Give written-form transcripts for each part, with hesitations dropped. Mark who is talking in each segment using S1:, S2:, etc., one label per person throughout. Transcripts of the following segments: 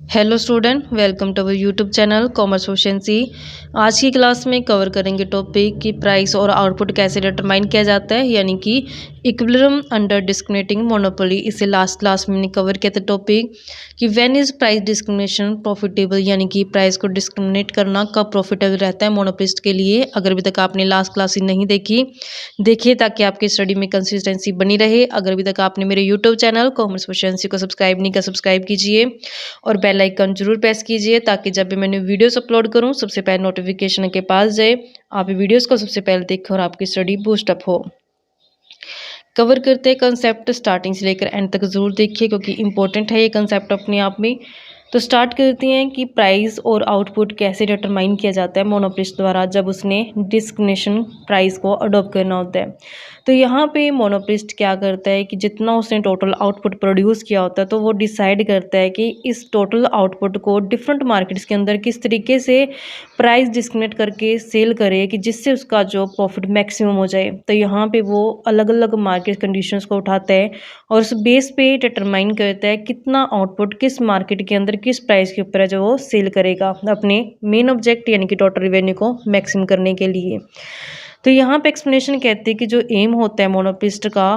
S1: Hello student, welcome to our YouTube channel commerce proficiency. आज की class में cover करेंगे टॉपिक कि प्राइस और आउटपुट कैसे डिटरमाइन किया जाता है, यानी कि इक्विलिब्रियम अंडर डिस्क्रिमिनेटिंग मोनोपोली। इसे लास्ट क्लास में मैंने कवर किया था टॉपिक कि when is price discrimination profitable, यानी कि प्राइस को डिस्क्रिमिनेट करना कब प्रॉफिटेबल रहता है मोनोपोलिस्ट के लिए। अगर अभी तक आपने लास्ट क्लास ही नहीं देखी, देखिए ताकि आपकी स्टडी में कंसिस्टेंसी बनी रहे। अगर अभी तक आपने मेरे यूट्यूब चैनल कॉमर्स प्रोफिशिएंसी को सब्सक्राइब नहीं किया, सब्सक्राइब कीजिए और बेल आइकन जरूर प्रेस कीजिए ताकि जब भी मैंने वीडियोस अपलोड करूं सबसे पहले नोटिफिकेशन के पास जाए, आप वीडियोस को सबसे पहले देखें और आपकी स्टडी बूस्ट अप हो। कवर करते हैं कंसेप्ट, स्टार्टिंग से लेकर एंड तक जरूर देखिए क्योंकि इंपॉर्टेंट है ये कंसेप्ट अपने आप में। तो स्टार्ट करते हैं कि प्राइस और आउटपुट कैसे डिटरमाइन किया जाता है मोनोपोलिस्ट द्वारा जब उसने डिस्क्रिमिनेशन प्राइस को अडॉप्ट करना होता है। तो यहाँ पे मोनोपोलिस्ट क्या करता है कि जितना उसने टोटल आउटपुट प्रोड्यूस किया होता है तो वो डिसाइड करता है कि इस टोटल आउटपुट को डिफरेंट मार्केट्स के अंदर किस तरीके से प्राइस डिस्क्रिमिनेट करके सेल करे कि जिससे उसका जो प्रॉफिट मैक्सिमम हो जाए। तो यहाँ पे वो अलग अलग मार्केट कंडीशंस को उठाता है और उस बेस पे डिटरमाइन करता है कितना आउटपुट किस मार्केट के अंदर किस प्राइस के ऊपर है जो वो सेल करेगा अपने मेन ऑब्जेक्ट यानी कि टोटल रिवेन्यू को मैक्सिमम करने के लिए। तो यहाँ पे एक्सप्लेनेशन कहते हैं कि जो एम होता है मोनोपोलिस्ट का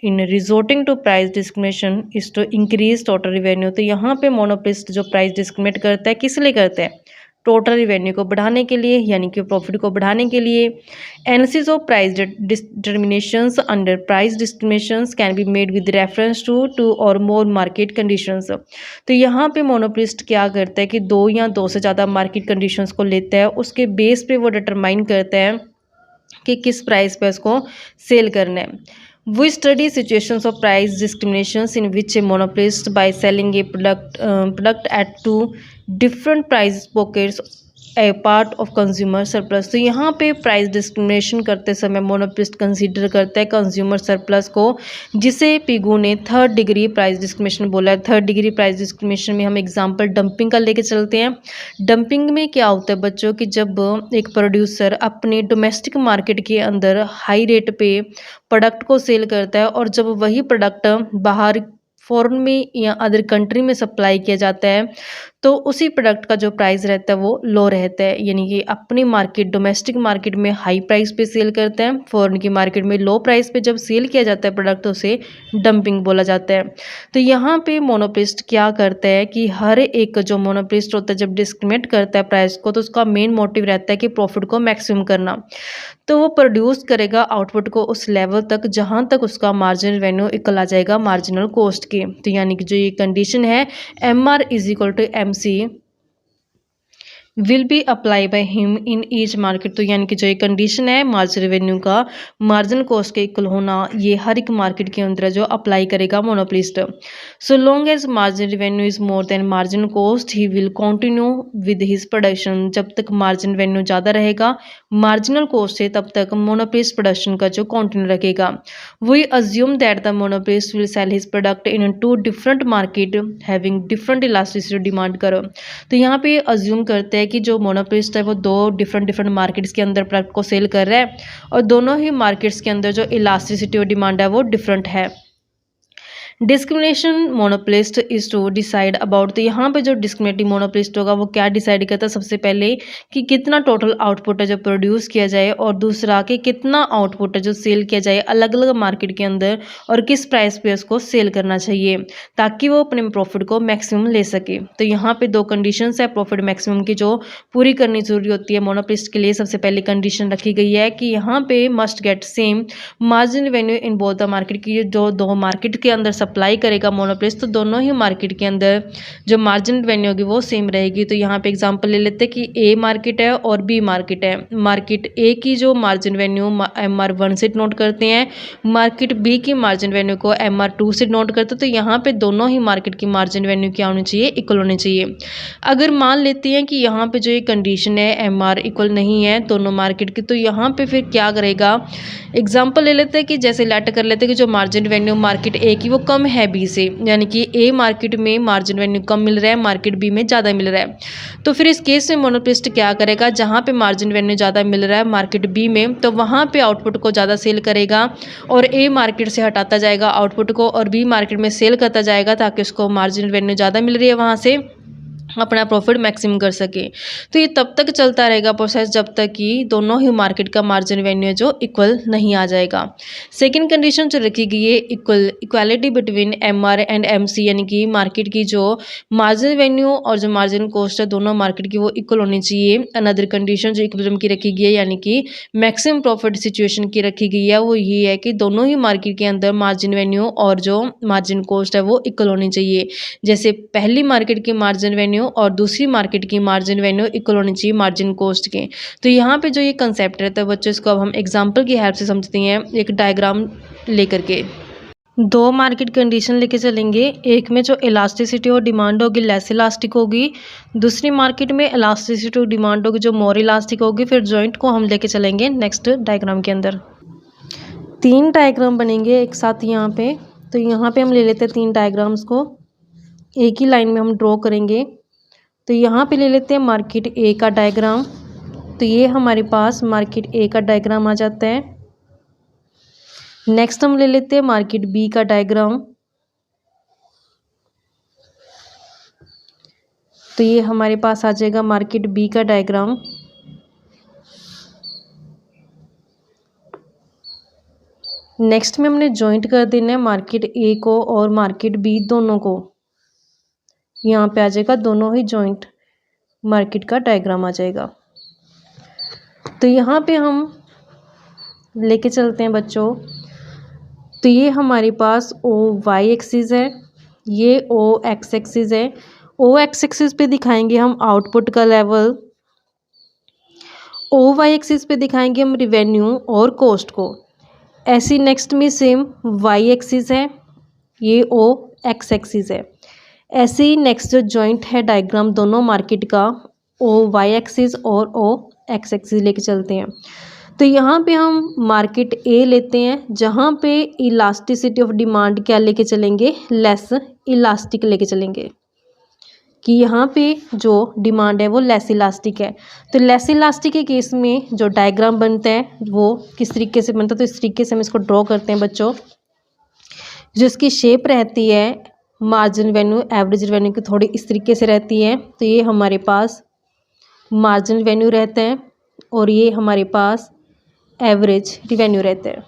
S1: in resorting to price discrimination is to increase total revenue. तो यहाँ पे मोनोपोलिस्ट जो प्राइस डिस्क्रिमिनेट करता है किस लिए करता है, टोटल रिवेन्यू को बढ़ाने के लिए, यानी कि प्रॉफिट को बढ़ाने के लिए। Analysis of price determinations under price discriminations can be made with reference to to और मोर मार्केट कंडीशंस। तो यहाँ पे मोनोपोलिस्ट क्या करता है कि दो या दो से ज़्यादा मार्केट कंडीशंस को लेता है, उसके बेस पे वो डिटरमाइन करता है कि किस प्राइस पे उसको सेल करना है। We study situations of price discriminations in which a monopolist by selling a product at two different price pockets A part of consumer surplus. तो यहाँ पे प्राइस डिस्क्रिमिनेशन करते समय मोनोपोलिस्ट कंसीडर करता है कंज्यूमर सरप्लस को, जिसे पिगू ने थर्ड डिग्री प्राइस डिस्क्रिमिनेशन बोला है। थर्ड डिग्री प्राइस डिस्क्रिमिनेशन में हम एग्जांपल डंपिंग का लेके चलते हैं। डंपिंग में क्या होता है बच्चों कि जब एक प्रोड्यूसर अपने डोमेस्टिक मार्केट के अंदर हाई रेट पे प्रोडक्ट को सेल करता है और जब वही प्रोडक्ट बाहर फॉरेन में या अदर कंट्री में सप्लाई किया जाता है तो उसी प्रोडक्ट का जो प्राइस रहता है वो लो रहता है, यानी कि अपनी मार्केट डोमेस्टिक मार्केट में हाई प्राइस पे सेल करते हैं, फॉरेन की मार्केट में लो प्राइस पे जब सेल किया जाता है प्रोडक्ट तो उसे डंपिंग बोला जाता है। तो यहाँ पे मोनोपोलिस्ट क्या करता है कि हर एक जो मोनोपोलिस्ट होता है जब डिस्क्रिमिनेट करता है प्राइस को तो उसका मेन मोटिव रहता है कि प्रॉफिट को मैक्सिमम करना। तो वो प्रोड्यूस करेगा आउटपुट को उस लेवल तक जहाँ तक उसका मार्जिनल रेवेन्यू इक्वल आ जाएगा मार्जिनल कॉस्ट के। तो यानी कि जो ये कंडीशन है MR is equal to MC will be apply by him in each market. तो यानी कि जो ये कंडीशन है मार्जिन रेवेन्यू का मार्जिन कॉस्ट के इक्वल होना, ये हर एक मार्केट के अंदर जो अप्लाई करेगा monopolist. So long as margin revenue is more than margin cost he will continue with his production. जब तक मार्जिन रेवेन्यू ज़्यादा रहेगा मार्जिनल कॉस्ट से तब तक मोनोपोलिस्ट प्रोडक्शन का जो कंटिन्यू रखेगा। We assume that the monopolist will sell his product in two different market having different elasticity demand करो। तो यहाँ पे अज्यूम करते हैं कि जो मोनोपोलिस्ट है वो दो डिफरेंट मार्केट्स के अंदर प्रोडक्ट को सेल कर रहा है और दोनों ही मार्केट्स के अंदर जो इलास्टिसिटी और डिमांड है वो डिफरेंट है। Discrimination monopolist is to decide about. तो यहाँ पे जो डिस्क्रिमिनेटिंग मोनोपोलिस्ट होगा वो क्या डिसाइड करता है, सबसे पहले कि कितना टोटल आउटपुट है जो प्रोड्यूस किया जाए और दूसरा कि कितना आउटपुट है जो सेल किया जाए अलग अलग मार्केट के अंदर और किस प्राइस पे उसको सेल करना चाहिए ताकि वो अपने प्रॉफिट को मैक्सिमम ले सके। तो यहाँ पे दो कंडीशंस है प्रॉफिट मैक्सिमम की जो पूरी करनी जरूरी होती है मोनोपोलिस्ट के लिए। सबसे पहले कंडीशन रखी गई है कि यहाँ पे must get same margin revenue in both the market की। जो दो मार्केट के अंदर सप्लाई करेगा मोनोपोलिस्ट तो दोनों ही मार्केट के अंदर जो मार्जिन रेवेन्यू होगी वो सेम रहेगी। तो यहाँ पे एग्जांपल ले लेते हैं कि ए मार्केट है और बी मार्केट है। मार्केट ए की जो मार्जिन रेवेन्यू MR1 से नोट करते हैं, मार्केट बी की मार्जिन रेवेन्यू को MR2 से नोट करते हैं। तो यहाँ पे दोनों ही मार्केट की मार्जिन रेवेन्यू क्या होनी चाहिए, इक्वल होनी चाहिए। अगर मान लेते हैं कि यहाँ पे जो ये कंडीशन है MR इक्वल नहीं है दोनों मार्केट की, तो यहाँ पे फिर क्या करेगा, एग्जाम्पल ले लेते हैं कि जैसे लेट कर लेते हैं कि जो मार्जिन रेवेन्यू मार्केट ए की वो कम है बी से, यानी कि ए मार्केट में मार्जिन रेवेन्यू कम मिल रहा है मार्केट बी में ज़्यादा मिल रहा है। तो फिर इस केस में मोनोपोलिस्ट क्या करेगा, जहाँ पे मार्जिन रेवेन्यू ज़्यादा मिल रहा है मार्केट बी में तो वहाँ पे आउटपुट को ज़्यादा सेल करेगा और ए मार्केट से हटाता जाएगा आउटपुट को और बी मार्केट में सेल करता जाएगा ताकि उसको मार्जिन रेवेन्यू ज़्यादा मिल रही है वहाँ से अपना प्रॉफिट मैक्सिमम कर सके। तो ये तब तक चलता रहेगा प्रोसेस जब तक कि दोनों ही मार्केट का मार्जिन रेवेन्यू जो इक्वल नहीं आ जाएगा। सेकंड कंडीशन जो रखी गई है equality between MR and MC, यानी कि मार्केट की जो मार्जिन रेवेन्यू और जो मार्जिन कॉस्ट है दोनों मार्केट की वो इक्वल होनी चाहिए। अनदर कंडीशन जो इक्विलिब्रियम की रखी गई है यानी कि मैक्सिमम प्रॉफिट सिचुएशन की रखी गई है वो ये है कि दोनों ही मार्केट के अंदर मार्जिन रेवेन्यू और जो मार्जिन कॉस्ट है वो इक्वल होनी चाहिए। जैसे पहली मार्केट की मार्जिन रेवेन्यू और दूसरी मार्केट की मार्जिन रेवेन्यू इक्वल होनी चाहिए मार्जिन कॉस्ट के। तो यहाँ पे जो ये कंसेप्ट रहता है बच्चों, इसको अब हम एग्जांपल की हेल्प से समझते हैं एक डायग्राम लेकर के। दो मार्केट कंडीशन लेके चलेंगे, एक में जो इलास्टिसिटी और डिमांड होगी लेस इलास्टिक होगी, दूसरी मार्केट में इलास्टिसिटी और डिमांड होगी जो मोर इलास्टिक होगी। फिर जॉइंट को हम लेके चलेंगे नेक्स्ट डायग्राम के अंदर। 3 डायग्राम बनेंगे एक साथ यहाँ पे। तो यहाँ पे हम ले लेते हैं 3 डायग्राम्स को, एक ही लाइन में हम ड्रॉ करेंगे। तो यहाँ पे ले लेते हैं मार्केट ए का डायग्राम। तो ये हमारे पास मार्केट ए का डायग्राम आ जाता है। नेक्स्ट हम ले लेते हैं मार्केट बी का डायग्राम। तो ये हमारे पास आ जाएगा मार्केट बी का डायग्राम। नेक्स्ट में हमने जॉइंट कर देना है मार्केट ए को और मार्केट बी दोनों को। यहाँ पे आ जाएगा दोनों ही जॉइंट मार्केट का डायग्राम आ जाएगा। तो यहाँ पे हम लेके चलते हैं बच्चों। तो ये हमारे पास ओ वाई एक्सिस है, ये ओ एक्स एक्सिस है। ओ एक्स एक्सिस पे दिखाएंगे हम आउटपुट का लेवल, ओ वाई एक्सिस पे दिखाएंगे हम रिवेन्यू और कॉस्ट को। ऐसी नेक्स्ट में सेम वाई एक्सिस है, ये ओ एक्स एक्सिस है। ऐसे ही नेक्स्ट जो जॉइंट है डायग्राम दोनों मार्केट का, ओ वाई एक्सिस और ओ एक्स एक्सिस लेके चलते हैं। तो यहाँ पे हम मार्केट ए लेते हैं जहाँ पे इलास्टिसिटी ऑफ डिमांड क्या लेके चलेंगे, लेस इलास्टिक लेके चलेंगे कि यहाँ पे जो डिमांड है वो लेस इलास्टिक है। तो लेस इलास्टिक के केस में जो डायग्राम बनता है वो किस तरीके से बनता है, तो इस तरीके से हम इसको ड्रॉ करते हैं बच्चों। जो इसकी शेप रहती है मार्जिन रेवेन्यू एवरेज रेवेन्यू की थोड़ी इस तरीके से रहती है। तो ये हमारे पास मार्जिन रेवेन्यू रहता है और ये हमारे पास एवरेज रेवेन्यू रहता है।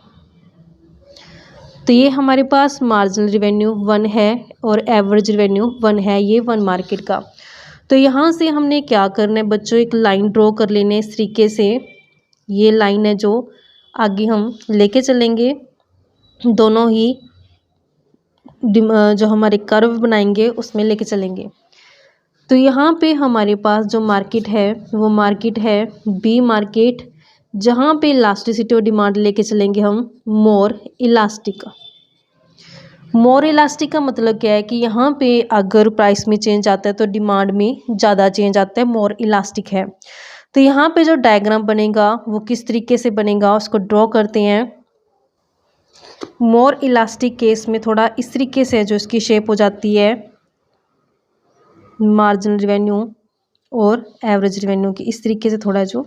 S1: तो ये हमारे पास मार्जिनल रेवेन्यू 1 है और एवरेज रेवेन्यू 1 है, ये 1 मार्केट का। तो यहाँ से हमने क्या करना है बच्चों, एक लाइन ड्रॉ कर लेने इस तरीके से। ये लाइन है जो आगे हम लेके चलेंगे, दोनों ही जो हमारे कर्व बनाएंगे उसमें लेके चलेंगे। तो यहाँ पे हमारे पास जो मार्केट है वो मार्केट है बी मार्केट, जहाँ पे इलास्टिसिटी और डिमांड लेके चलेंगे हम मोर इलास्टिक। मोर इलास्टिक का मतलब क्या है कि यहाँ पे अगर प्राइस में चेंज आता है तो डिमांड में ज़्यादा चेंज आता है, मोर इलास्टिक है। तो यहाँ पे जो डायग्राम बनेगा वो किस तरीके से बनेगा उसको ड्रॉ करते हैं। मोर इलास्टिक केस में थोड़ा इस तरीके से जो इसकी शेप हो जाती है मार्जिनल रेवेन्यू और एवरेज रेवेन्यू की, इस तरीके से थोड़ा जो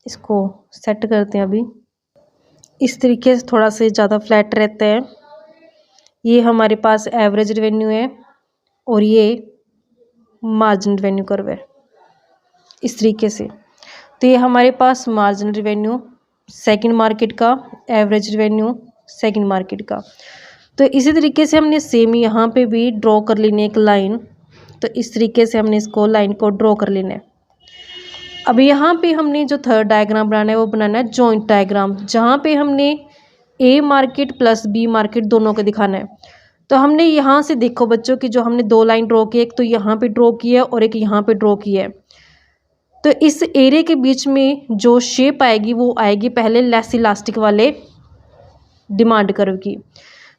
S1: इसको सेट करते हैं अभी इस तरीके से थोड़ा से ज़्यादा फ्लैट रहता है। ये हमारे पास एवरेज रेवेन्यू है और ये मार्जिन रेवेन्यू कर्व है इस तरीके से। तो ये हमारे पास मार्जिन रेवेन्यू सेकंड मार्केट का, एवरेज रेवेन्यू सेकंड मार्केट का। तो इसी तरीके से हमने सेम यहाँ पे भी ड्रॉ कर लेनी है एक लाइन। तो इस तरीके से हमने इसको लाइन को ड्रॉ कर लेना है। अब यहाँ पे हमने जो थर्ड डायग्राम बनाना है वो बनाना है जॉइंट डायग्राम, जहाँ पे हमने ए मार्केट प्लस बी मार्केट दोनों को दिखाना है। तो हमने यहाँ से देखो बच्चों कि जो हमने 2 लाइन ड्रॉ की, एक तो यहाँ पे ड्रॉ की है और एक यहाँ पे ड्रॉ की है। तो इस एरिया के बीच में जो शेप आएगी वो आएगी पहले लेस इलास्टिक वाले डिमांड कर्व की।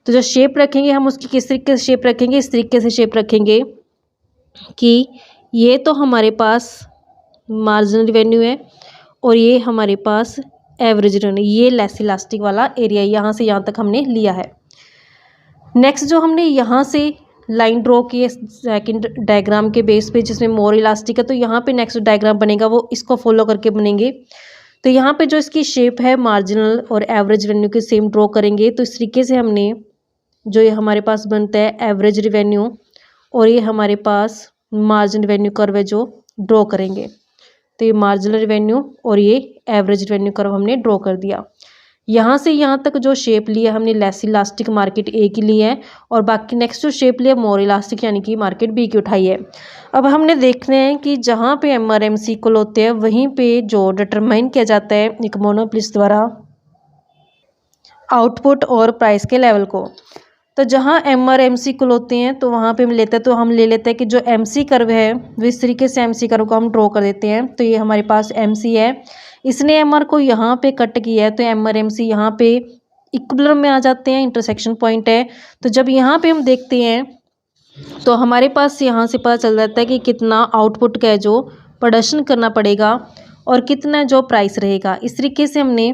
S1: तो जो शेप रखेंगे हम उसकी किस तरीके से शेप रखेंगे, इस तरीके से शेप रखेंगे कि ये तो हमारे पास मार्जिनल रेवेन्यू है और ये हमारे पास एवरेज रेवेन्यू, ये लेस इलास्टिक वाला एरिया यहाँ से यहाँ तक हमने लिया है। नेक्स्ट जो हमने यहाँ से लाइन ड्रॉ की है सेकंड डायग्राम के बेस पे जिसमें मोर इलास्टिक है, तो यहाँ पे नेक्स्ट डायग्राम बनेगा वो इसको फॉलो करके बनेंगे। तो यहाँ पे जो इसकी शेप है मार्जिनल और एवरेज रेवेन्यू की सेम ड्रॉ करेंगे। तो इस तरीके से हमने जो ये हमारे पास बनता है एवरेज रेवेन्यू और ये हमारे पास मार्जिन रेवेन्यू कर्व है जो ड्रॉ करेंगे। तो ये मार्जिनल रेवेन्यू और ये एवरेज रेवेन्यू कर्व हमने ड्रॉ कर दिया। यहाँ से यहाँ तक जो शेप लिया हमने लेस इलास्टिक मार्केट ए की ली है और बाकी नेक्स्ट जो शेप लिया मोर इलास्टिक यानी कि मार्केट बी की उठाई है। अब हमने देखना है कि जहाँ पे MRMC इक्वल होते हैं वहीं पे जो डिटरमाइन किया जाता है एक मोनोप्लिस द्वारा आउटपुट और प्राइस के लेवल को। तो जहाँ MRMC इक्वल होते हैं तो वहाँ पे हम लेते हैं, तो हम ले लेते हैं कि जो MC कर्व है वो इस तरीके से MC कर्व को हम ड्रॉ कर देते हैं। तो ये हमारे पास MC है, इसने MR को यहाँ पे कट किया है तो MRMC यहाँ पे इक्विलिब्रियम में आ जाते हैं, इंटरसेक्शन पॉइंट है। तो जब यहाँ पे हम देखते हैं तो हमारे पास यहाँ से पता चल जाता है कि कितना आउटपुट का है जो प्रोडक्शन करना पड़ेगा और कितना जो प्राइस रहेगा। इस तरीके से हमने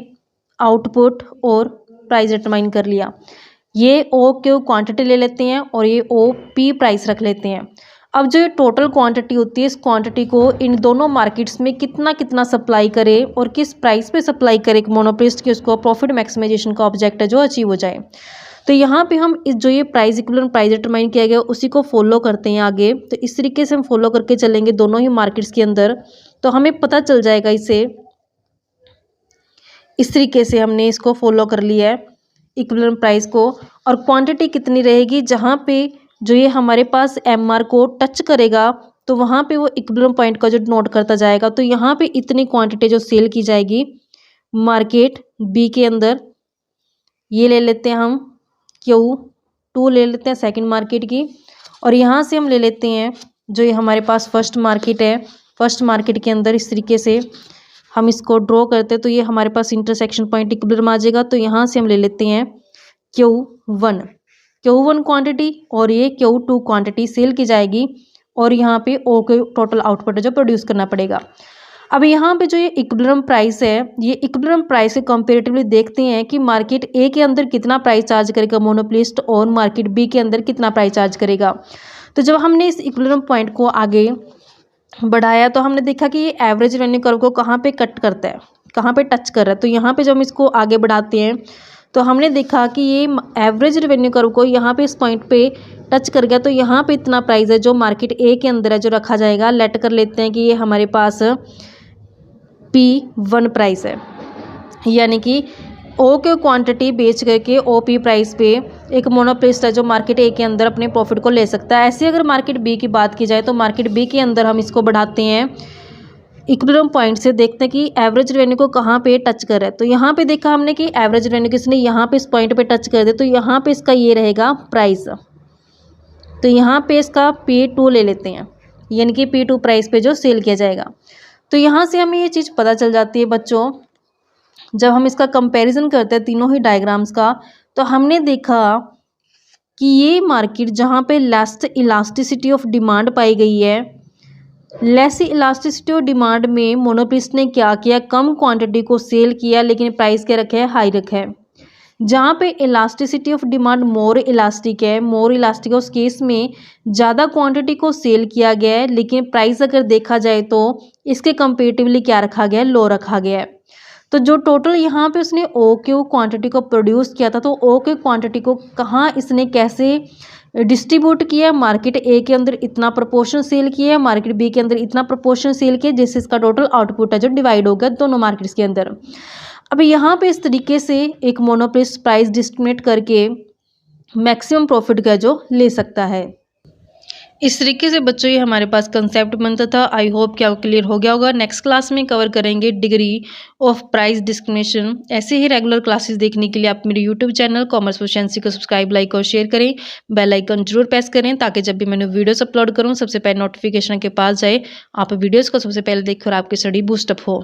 S1: आउटपुट और प्राइस डिटरमाइन कर लिया। ये OQ क्वांटिटी ले लेते हैं और ये OP प्राइस रख लेते हैं। अब जो ये टोटल क्वांटिटी होती है इस क्वांटिटी को इन दोनों मार्केट्स में कितना कितना सप्लाई करे और किस प्राइस पे सप्लाई करे एक मोनोप्लिस्ट की उसको प्रॉफिट मैक्सिमाइजेशन का ऑब्जेक्ट है जो अचीव हो जाए। तो यहाँ पे हम इस जो ये प्राइस इक्विवेलेंट प्राइस डिटरमाइन किया गया उसी को फॉलो करते हैं आगे। तो इस तरीके से हम फॉलो करके चलेंगे दोनों ही मार्केट्स के अंदर, तो हमें पता चल जाएगा इसे। इस तरीके से हमने इसको फॉलो कर लिया है इक्विवेलेंट प्राइस को, और क्वांटिटी कितनी रहेगी जहाँ पे जो ये हमारे पास MR को टच करेगा तो वहाँ पे वो इक्विवेलेंट पॉइंट का जो नोट करता जाएगा। तो यहाँ पे इतनी क्वांटिटी जो सेल की जाएगी मार्केट बी के अंदर, ये ले लेते हैं हम Q2 ले लेते हैं सेकंड मार्केट की, और यहाँ से हम ले लेते हैं जो ये हमारे पास फर्स्ट मार्केट है। फर्स्ट मार्केट के अंदर इस तरीके से हम इसको ड्रॉ करते हैं तो ये हमारे पास इंटरसेक्शन पॉइंट इक्विलिब्रियम आ जाएगा। तो यहाँ से हम ले लेते हैं Q1 क्वांटिटी और ये Q2 क्वांटिटी सेल की जाएगी और यहाँ पे O के टोटल आउटपुट जो प्रोड्यूस करना पड़ेगा। अब यहाँ पे जो ये इक्विलिब्रियम प्राइस है, ये इक्विलिब्रियम प्राइस के कंपेरेटिवली देखते हैं कि मार्केट ए के अंदर कितना प्राइस चार्ज करेगा मोनोप्लिस्ट और मार्केट बी के अंदर कितना प्राइस चार्ज करेगा। तो जब हमने इस इक्विलिब्रियम पॉइंट को आगे बढ़ाया तो हमने देखा कि ये एवरेज रेवेन्यू कर्व को कहाँ पे कट करता है, कहाँ पे टच कर रहा है। तो यहाँ पे जब हम इसको आगे बढ़ाते हैं तो हमने देखा कि ये एवरेज रेवेन्यू कर्व को यहाँ पे इस पॉइंट पे टच कर गया। तो यहाँ पे इतना प्राइस है जो मार्केट ए के अंदर है जो रखा जाएगा। लेट कर लेते हैं कि ये हमारे पास P1 प्राइस है, यानी कि O के क्वांटिटी बेच करके OP प्राइस पे एक मोनोप्लिस्ट है जो मार्केट ए के अंदर अपने प्रॉफिट को ले सकता है। ऐसे अगर मार्केट बी की बात की जाए तो मार्केट बी के अंदर हम इसको बढ़ाते हैं इक्विलिब्रियम पॉइंट से, देखते हैं कि एवरेज रेवेन्यू को कहाँ पे टच कर रहा है। तो यहाँ पे देखा हमने कि एवरेज रेवेन्यू किसने यहाँ पे इस पॉइंट पे टच कर दे, तो यहाँ पे इसका ये रहेगा प्राइस। तो यहाँ पे इसका P2 ले लेते हैं, यानी कि P2 प्राइस पे जो सेल किया जाएगा। तो यहाँ से हमें ये चीज़ पता चल जाती है बच्चों, जब हम इसका कंपैरिजन करते हैं तीनों ही डायग्राम्स का, तो हमने देखा कि ये मार्केट जहाँ पे लेस इलास्टिसिटी ऑफ डिमांड पाई गई है, लेस इलास्टिसिटी ऑफ डिमांड में मोनोप्लिस्ट ने क्या किया, कम क्वांटिटी को सेल किया लेकिन प्राइस क्या रखा है, हाई रखा है। जहाँ पे elasticity of demand more elastic है, मोर इलास्टिक उस केस में ज़्यादा क्वांटिटी को सेल किया गया है लेकिन प्राइस अगर देखा जाए तो इसके कंपेरेटिवली क्या रखा गया है, लो रखा गया है। तो जो टोटल यहाँ पे उसने OQ क्वांटिटी को प्रोड्यूस किया था, तो OQ क्वांटिटी को कहाँ इसने कैसे डिस्ट्रीब्यूट किया, मार्केट ए के अंदर इतना प्रोपोर्शन सेल किया है, मार्केट बी के अंदर इतना प्रोपोर्शन सेल किया, जिससे इसका टोटल आउटपुट है जो डिवाइड हो गया दोनों मार्केट्स के अंदर। अब यहाँ पे इस तरीके से एक मोनोप्लिस्ट प्राइस डिस्क्रिमिनेट करके मैक्सिमम प्रॉफिट का जो ले सकता है। इस तरीके से बच्चों ये हमारे पास कंसेप्ट बनता था। आई होप कि आपको क्लियर हो गया होगा। नेक्स्ट क्लास में कवर करेंगे डिग्री ऑफ प्राइस डिस्क्रिमिनेशन। ऐसे ही रेगुलर क्लासेस देखने के लिए आप मेरे यूट्यूब चैनल कॉमर्स प्रोफिशिएंसी को सब्सक्राइब, लाइक और शेयर करें। बेल आइकन जरूर प्रेस करें ताकि जब भी मैंने वीडियोस अपलोड करूँ सबसे पहले नोटिफिकेशन के पास जाए, आप वीडियोज़ को सबसे पहले देखकर आपकी स्टडी बूस्टअप हो।